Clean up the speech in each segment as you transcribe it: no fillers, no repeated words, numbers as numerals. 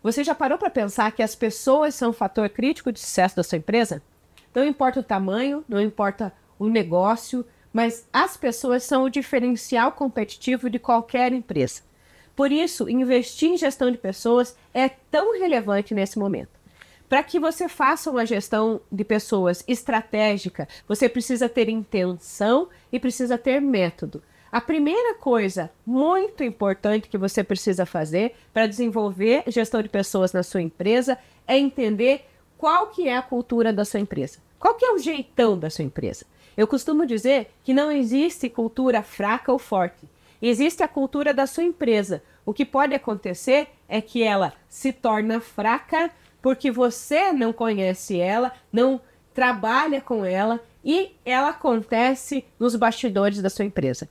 Você já parou para pensar que as pessoas são um fator crítico de sucesso da sua empresa? Não importa o tamanho, não importa o negócio, mas as pessoas são o diferencial competitivo de qualquer empresa. Por isso, investir em gestão de pessoas é tão relevante nesse momento. Para que você faça uma gestão de pessoas estratégica, você precisa ter intenção e precisa ter método. A primeira coisa muito importante que você precisa fazer para desenvolver gestão de pessoas na sua empresa é entender qual que é a cultura da sua empresa. Qual que é o jeitão da sua empresa? Eu costumo dizer que não existe cultura fraca ou forte. Existe a cultura da sua empresa. O que pode acontecer é que ela se torna fraca porque você não conhece ela, não trabalha com ela e ela acontece nos bastidores da sua empresa.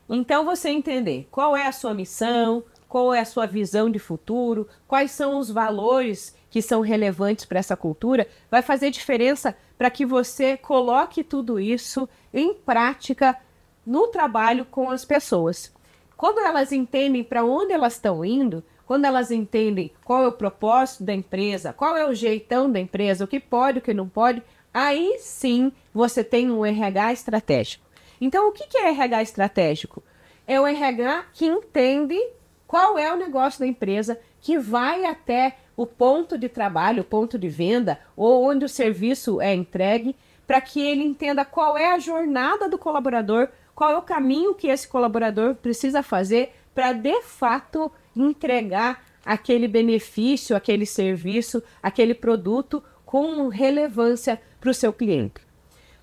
Então, você entender qual é a sua missão, qual é a sua visão de futuro, quais são os valores que são relevantes para essa cultura, vai fazer diferença para que você coloque tudo isso em prática no trabalho com as pessoas. Quando elas entendem para onde elas estão indo, quando elas entendem qual é o propósito da empresa, qual é o jeitão da empresa, o que pode, o que não pode, aí sim você tem um RH estratégico. Então, o que é RH estratégico? É o RH que entende qual é o negócio da empresa, que vai até o ponto de trabalho, o ponto de venda, ou onde o serviço é entregue, para que ele entenda qual é a jornada do colaborador, qual é o caminho que esse colaborador precisa fazer para, de fato, entregar aquele benefício, aquele serviço, aquele produto com relevância para o seu cliente.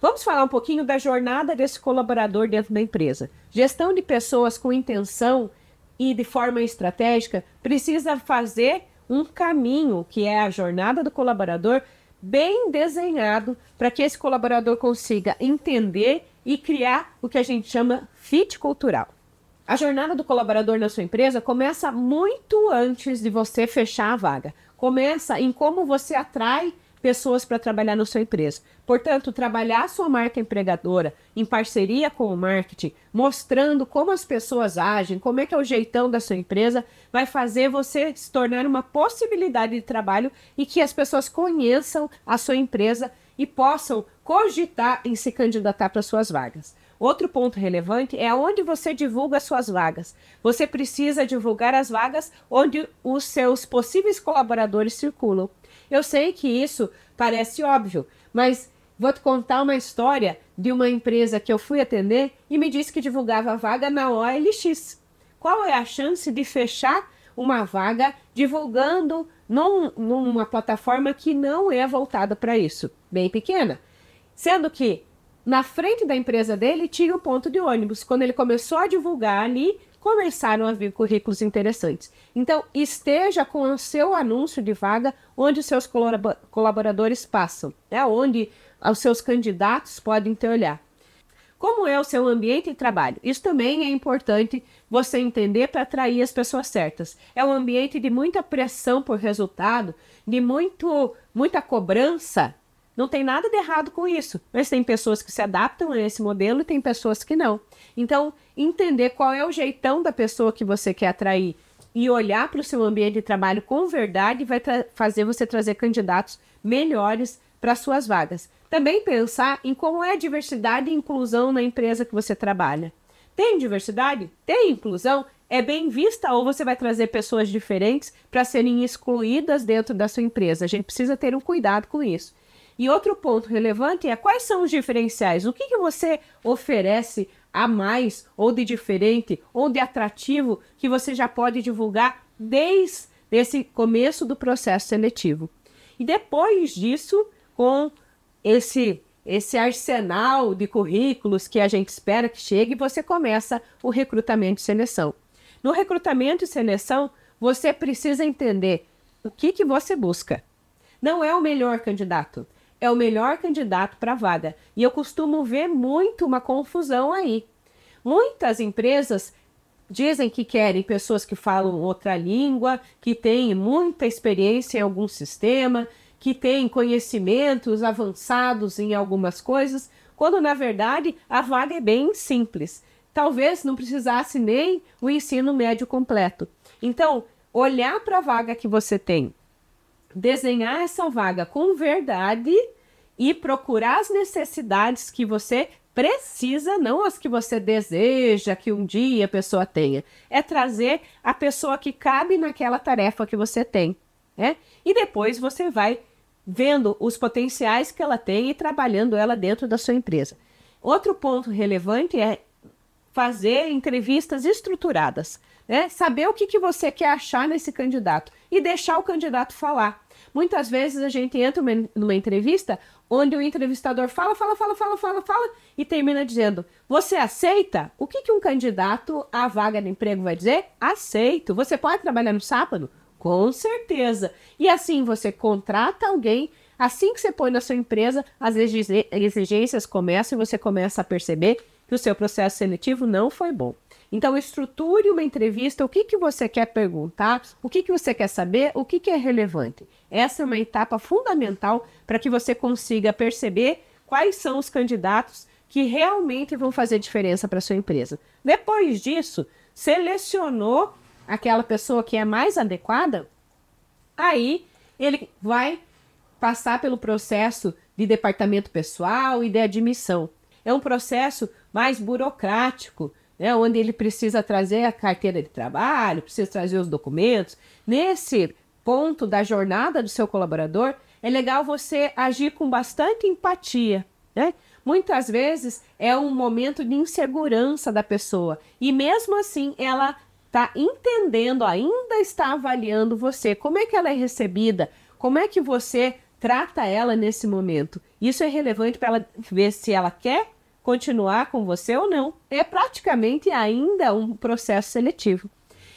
Vamos falar um pouquinho da jornada desse colaborador dentro da empresa. Gestão de pessoas com intenção e de forma estratégica precisa fazer um caminho, que é a jornada do colaborador, bem desenhado para que esse colaborador consiga entender e criar o que a gente chama fit cultural. A jornada do colaborador na sua empresa começa muito antes de você fechar a vaga. Começa em como você atrai pessoas para trabalhar na sua empresa. Portanto, trabalhar a sua marca empregadora em parceria com o marketing, mostrando como as pessoas agem, como é que é o jeitão da sua empresa, vai fazer você se tornar uma possibilidade de trabalho e que as pessoas conheçam a sua empresa e possam cogitar em se candidatar para suas vagas. Outro ponto relevante é onde você divulga as suas vagas. Você precisa divulgar as vagas onde os seus possíveis colaboradores circulam. Eu sei que isso parece óbvio, mas vou te contar uma história de uma empresa que eu fui atender e me disse que divulgava a vaga na OLX. Qual é a chance de fechar uma vaga divulgando numa plataforma que não é voltada para isso? Bem pequena. Sendo que na frente da empresa dele tinha um ponto de ônibus. Quando ele começou a divulgar ali, começaram a vir currículos interessantes. Então, esteja com o seu anúncio de vaga onde os seus colaboradores passam, onde os seus candidatos podem te olhar. Como é o seu ambiente de trabalho? Isso também é importante você entender para atrair as pessoas certas. É um ambiente de muita pressão por resultado, de muita cobrança. Não tem nada de errado com isso, mas tem pessoas que se adaptam a esse modelo e tem pessoas que não. Então, entender qual é o jeitão da pessoa que você quer atrair e olhar para o seu ambiente de trabalho com verdade vai fazer você trazer candidatos melhores para suas vagas. Também pensar em como é a diversidade e inclusão na empresa que você trabalha. Tem diversidade? Tem inclusão? É bem vista ou você vai trazer pessoas diferentes para serem excluídas dentro da sua empresa? A gente precisa ter um cuidado com isso. E outro ponto relevante é quais são os diferenciais, o que você oferece a mais, ou de diferente, ou de atrativo, que você já pode divulgar desde esse começo do processo seletivo. E depois disso, com esse arsenal de currículos que a gente espera que chegue, você começa o recrutamento e seleção. No recrutamento e seleção, você precisa entender o que você busca. Não é o melhor candidato. É o melhor candidato para a vaga. E eu costumo ver muito uma confusão aí. Muitas empresas dizem que querem pessoas que falam outra língua, que têm muita experiência em algum sistema, que têm conhecimentos avançados em algumas coisas, quando na verdade a vaga é bem simples. Talvez não precisasse nem o ensino médio completo. Então, olhar para a vaga que você tem, desenhar essa vaga com verdade e procurar as necessidades que você precisa, não as que você deseja que um dia a pessoa tenha. É trazer a pessoa que cabe naquela tarefa que você tem, né? E depois você vai vendo os potenciais que ela tem e trabalhando ela dentro da sua empresa. Outro ponto relevante é fazer entrevistas estruturadas, né? Saber o que você quer achar nesse candidato e deixar o candidato falar. Muitas vezes a gente entra numa entrevista onde o entrevistador fala e termina dizendo: você aceita? O que um candidato à vaga de emprego vai dizer? Aceito. Você pode trabalhar no sábado? Com certeza. E assim você contrata alguém, assim que você põe na sua empresa, as exigências começam e você começa a perceber que o seu processo seletivo não foi bom. Então, estruture uma entrevista, o que você quer perguntar, o que você quer saber, o que é relevante. Essa é uma etapa fundamental para que você consiga perceber quais são os candidatos que realmente vão fazer diferença para a sua empresa. Depois disso, selecionou aquela pessoa que é mais adequada, aí ele vai passar pelo processo de departamento pessoal e de admissão. É um processo mais burocrático, né, onde ele precisa trazer a carteira de trabalho, precisa trazer os documentos. Nesse ponto da jornada do seu colaborador, é legal você agir com bastante empatia, né? Muitas vezes é um momento de insegurança da pessoa e mesmo assim ela está entendendo, ainda está avaliando você, como é que ela é recebida, como é que você trata ela nesse momento. Isso é relevante para ela ver se ela quer continuar com você ou não. É praticamente ainda um processo seletivo.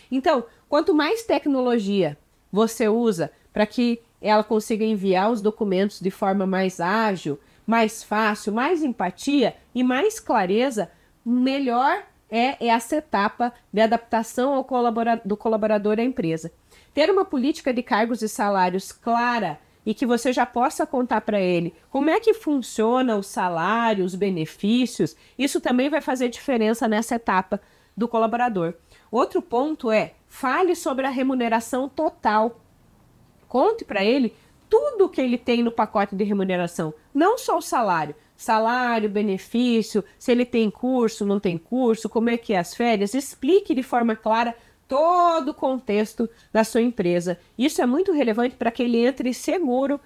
Então, quanto mais tecnologia você usa para que ela consiga enviar os documentos de forma mais ágil, mais fácil, mais empatia e mais clareza, melhor é essa etapa de adaptação do colaborador à empresa. Ter uma política de cargos e salários clara e que você já possa contar para ele como é que funciona o salário, os benefícios, isso também vai fazer diferença nessa etapa do colaborador. Outro ponto é, fale sobre a remuneração total. Conte para ele tudo que ele tem no pacote de remuneração, não só o salário. Salário, benefício, se ele tem curso, não tem curso, como é que é as férias, explique de forma clara todo o contexto da sua empresa. Isso é muito relevante para que ele entre seguro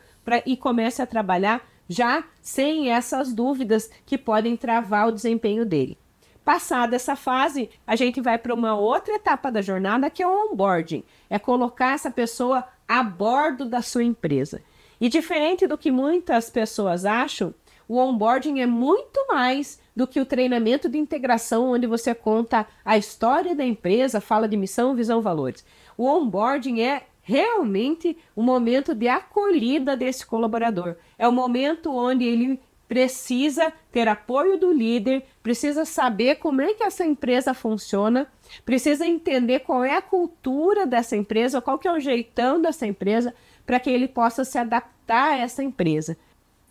e comece a trabalhar já sem essas dúvidas que podem travar o desempenho dele. Passada essa fase, a gente vai para uma outra etapa da jornada, que é o onboarding. É colocar essa pessoa a bordo da sua empresa. E diferente do que muitas pessoas acham, o onboarding é muito mais do que o treinamento de integração, onde você conta a história da empresa, fala de missão, visão, valores. O onboarding é realmente um momento de acolhida desse colaborador. É o momento onde ele precisa ter apoio do líder, precisa saber como é que essa empresa funciona, precisa entender qual é a cultura dessa empresa, qual que é o jeitão dessa empresa, para que ele possa se adaptar a essa empresa.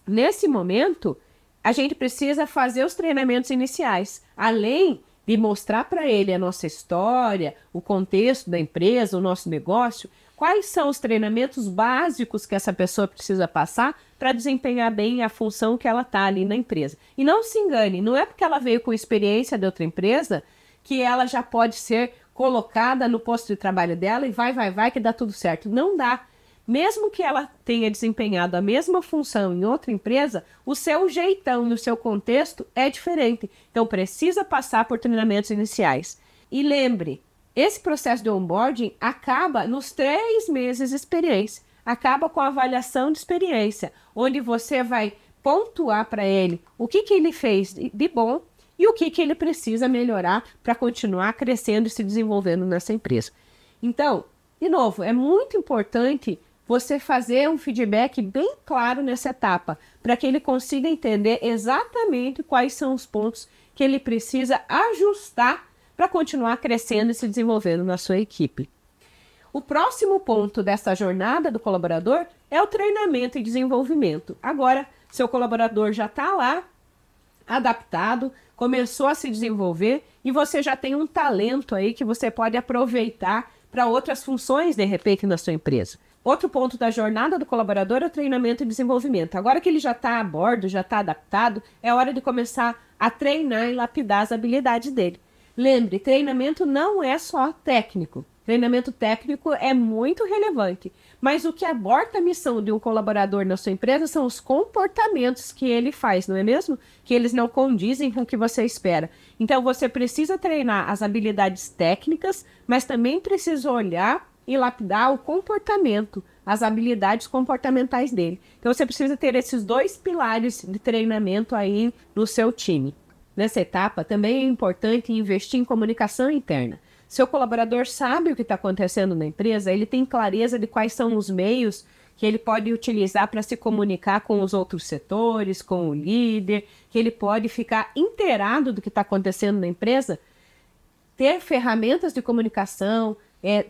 Nesse momento, a gente precisa fazer os treinamentos iniciais, além de mostrar para ele a nossa história, o contexto da empresa, o nosso negócio, quais são os treinamentos básicos que essa pessoa precisa passar para desempenhar bem a função que ela está ali na empresa. E não se engane, não é porque ela veio com experiência de outra empresa que ela já pode ser colocada no posto de trabalho dela e vai que dá tudo certo. Não dá. Mesmo que ela tenha desempenhado a mesma função em outra empresa, o seu jeitão e o seu contexto é diferente. Então, precisa passar por treinamentos iniciais. E lembre, esse processo de onboarding acaba nos 3 meses de experiência. Acaba com a avaliação de experiência, onde você vai pontuar para ele o que ele fez de bom e o que ele precisa melhorar para continuar crescendo e se desenvolvendo nessa empresa. Então, de novo, é muito importante você fazer um feedback bem claro nessa etapa, para que ele consiga entender exatamente quais são os pontos que ele precisa ajustar para continuar crescendo e se desenvolvendo na sua equipe. O próximo ponto dessa jornada do colaborador é o treinamento e desenvolvimento. Agora, seu colaborador já está lá, adaptado, começou a se desenvolver e você já tem um talento aí que você pode aproveitar para outras funções, de repente, na sua empresa. Outro ponto da jornada do colaborador é o treinamento e desenvolvimento. Agora que ele já está a bordo, já está adaptado, é hora de começar a treinar e lapidar as habilidades dele. Lembre, treinamento não é só técnico. Treinamento técnico é muito relevante, mas o que aborta a missão de um colaborador na sua empresa são os comportamentos que ele faz, não é mesmo? Que eles não condizem com o que você espera. Então, você precisa treinar as habilidades técnicas, mas também precisa olhar e lapidar o comportamento, as habilidades comportamentais dele. Então, você precisa ter esses 2 pilares de treinamento aí no seu time. Nessa etapa, também é importante investir em comunicação interna. Seu colaborador sabe o que está acontecendo na empresa, ele tem clareza de quais são os meios que ele pode utilizar para se comunicar com os outros setores, com o líder, que ele pode ficar inteirado do que está acontecendo na empresa, ter ferramentas de comunicação,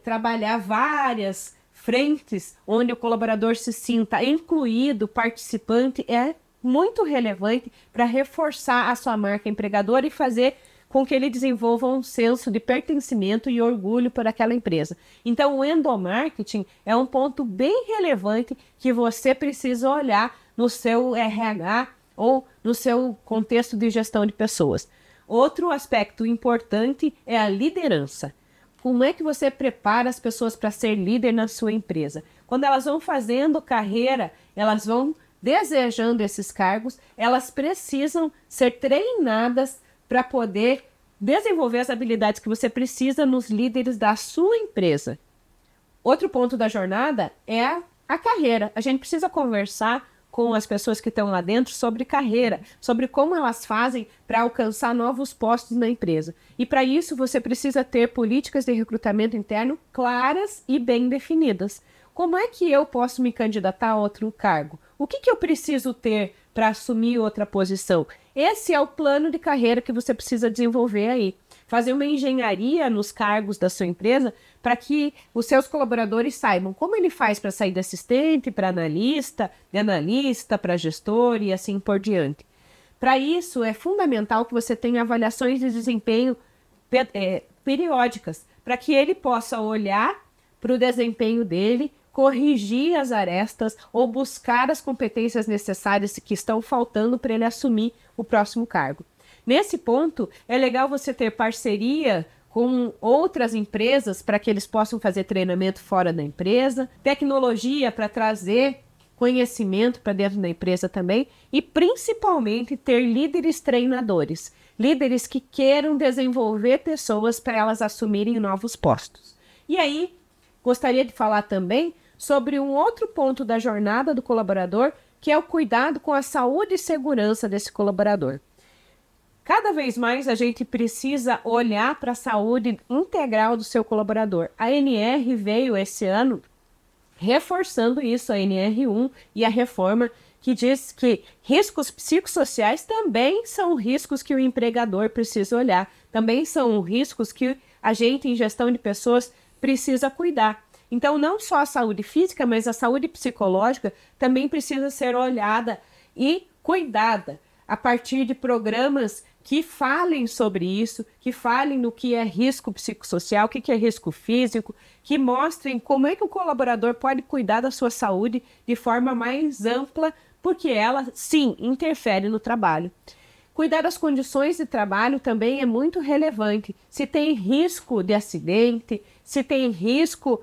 trabalhar várias frentes onde o colaborador se sinta incluído, participante, é muito relevante para reforçar a sua marca empregadora e fazer com que ele desenvolva um senso de pertencimento e orgulho por aquela empresa. Então, o endomarketing é um ponto bem relevante que você precisa olhar no seu RH ou no seu contexto de gestão de pessoas. Outro aspecto importante é a liderança. Como é que você prepara as pessoas para ser líder na sua empresa? Quando elas vão fazendo carreira, elas vão desejando esses cargos, elas precisam ser treinadas para poder desenvolver as habilidades que você precisa nos líderes da sua empresa. Outro ponto da jornada é a carreira. A gente precisa conversar com as pessoas que estão lá dentro sobre carreira, sobre como elas fazem para alcançar novos postos na empresa. E para isso você precisa ter políticas de recrutamento interno claras e bem definidas. Como é que eu posso me candidatar a outro cargo? O que eu preciso ter para assumir outra posição? Esse é o plano de carreira que você precisa desenvolver aí. Fazer uma engenharia nos cargos da sua empresa para que os seus colaboradores saibam como ele faz para sair de assistente, para analista, de analista, para gestor e assim por diante. Para isso, é fundamental que você tenha avaliações de desempenho periódicas, para que ele possa olhar para o desempenho dele, corrigir as arestas ou buscar as competências necessárias que estão faltando para ele assumir o próximo cargo. Nesse ponto, é legal você ter parceria com outras empresas para que eles possam fazer treinamento fora da empresa, tecnologia para trazer conhecimento para dentro da empresa também e principalmente ter líderes treinadores, líderes que queiram desenvolver pessoas para elas assumirem novos postos. E aí, gostaria de falar também sobre um outro ponto da jornada do colaborador, que é o cuidado com a saúde e segurança desse colaborador. Cada vez mais a gente precisa olhar para a saúde integral do seu colaborador. A NR veio esse ano reforçando isso, a NR1 e a reforma que diz que riscos psicossociais também são riscos que o empregador precisa olhar, também são riscos que a gente em gestão de pessoas precisa cuidar. Então, não só a saúde física, mas a saúde psicológica também precisa ser olhada e cuidada a partir de programas que falem sobre isso, que falem no que é risco psicossocial, o que é risco físico, que mostrem como é que o colaborador pode cuidar da sua saúde de forma mais ampla, porque ela, sim, interfere no trabalho. Cuidar das condições de trabalho também é muito relevante. Se tem risco de acidente, se tem risco,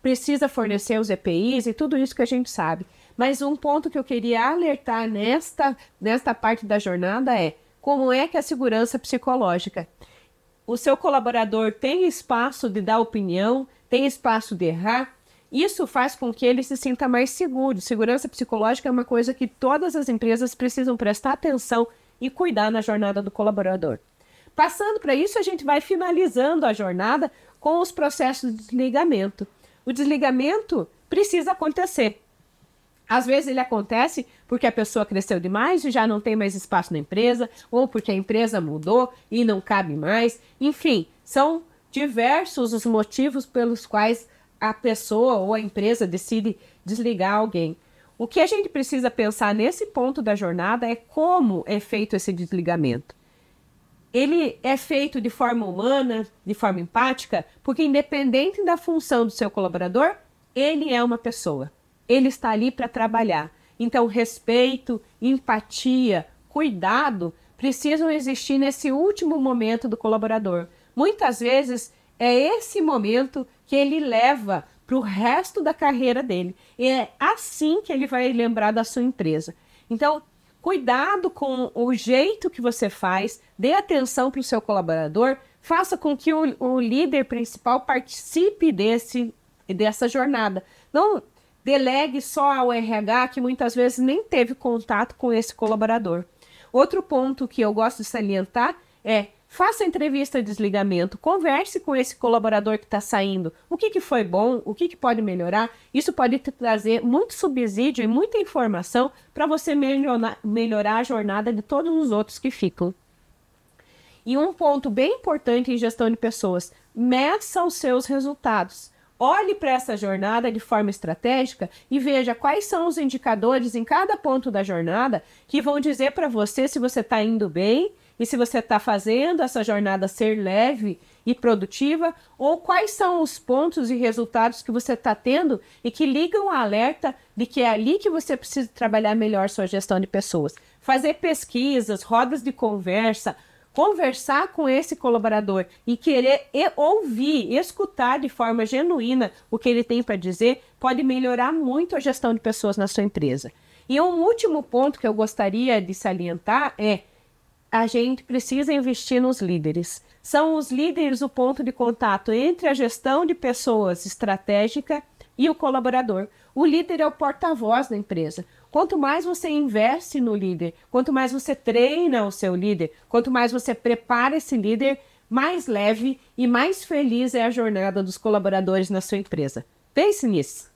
precisa fornecer os EPIs e tudo isso que a gente sabe. Mas um ponto que eu queria alertar nesta parte da jornada é como é que a segurança psicológica. O seu colaborador tem espaço de dar opinião, tem espaço de errar. Isso faz com que ele se sinta mais seguro. Segurança psicológica é uma coisa que todas as empresas precisam prestar atenção e cuidar na jornada do colaborador. Passando para isso, a gente vai finalizando a jornada com os processos de desligamento. O desligamento precisa acontecer. Às vezes ele acontece porque a pessoa cresceu demais e já não tem mais espaço na empresa, ou porque a empresa mudou e não cabe mais. Enfim, são diversos os motivos pelos quais a pessoa ou a empresa decide desligar alguém. O que a gente precisa pensar nesse ponto da jornada é como é feito esse desligamento. ele é feito de forma humana, de forma empática, porque independente da função do seu colaborador, ele é uma pessoa. Ele está ali para trabalhar. Então, respeito, empatia, cuidado precisam existir nesse último momento do colaborador. Muitas vezes é esse momento que ele leva para o resto da carreira dele. E é assim que ele vai lembrar da sua empresa. Então, cuidado com o jeito que você faz, dê atenção para o seu colaborador, faça com que o líder principal participe dessa jornada. Não delegue só ao RH, que muitas vezes nem teve contato com esse colaborador. Outro ponto que eu gosto de salientar é: faça entrevista de desligamento, converse com esse colaborador que está saindo. O que foi bom, o que pode melhorar. Isso pode te trazer muito subsídio e muita informação para você melhorar a jornada de todos os outros que ficam. E um ponto bem importante em gestão de pessoas: meça os seus resultados. Olhe para essa jornada de forma estratégica e veja quais são os indicadores em cada ponto da jornada que vão dizer para você se você está indo bem e se você está fazendo essa jornada ser leve e produtiva, ou quais são os pontos e resultados que você está tendo e que ligam o alerta de que é ali que você precisa trabalhar melhor sua gestão de pessoas. Fazer pesquisas, rodas de conversa, conversar com esse colaborador e querer ouvir, escutar de forma genuína o que ele tem para dizer, pode melhorar muito a gestão de pessoas na sua empresa. E um último ponto que eu gostaria de salientar é: a gente precisa investir nos líderes. São os líderes o ponto de contato entre a gestão de pessoas estratégica e o colaborador. O líder é o porta-voz da empresa. Quanto mais você investe no líder, quanto mais você treina o seu líder, quanto mais você prepara esse líder, mais leve e mais feliz é a jornada dos colaboradores na sua empresa. Pense nisso.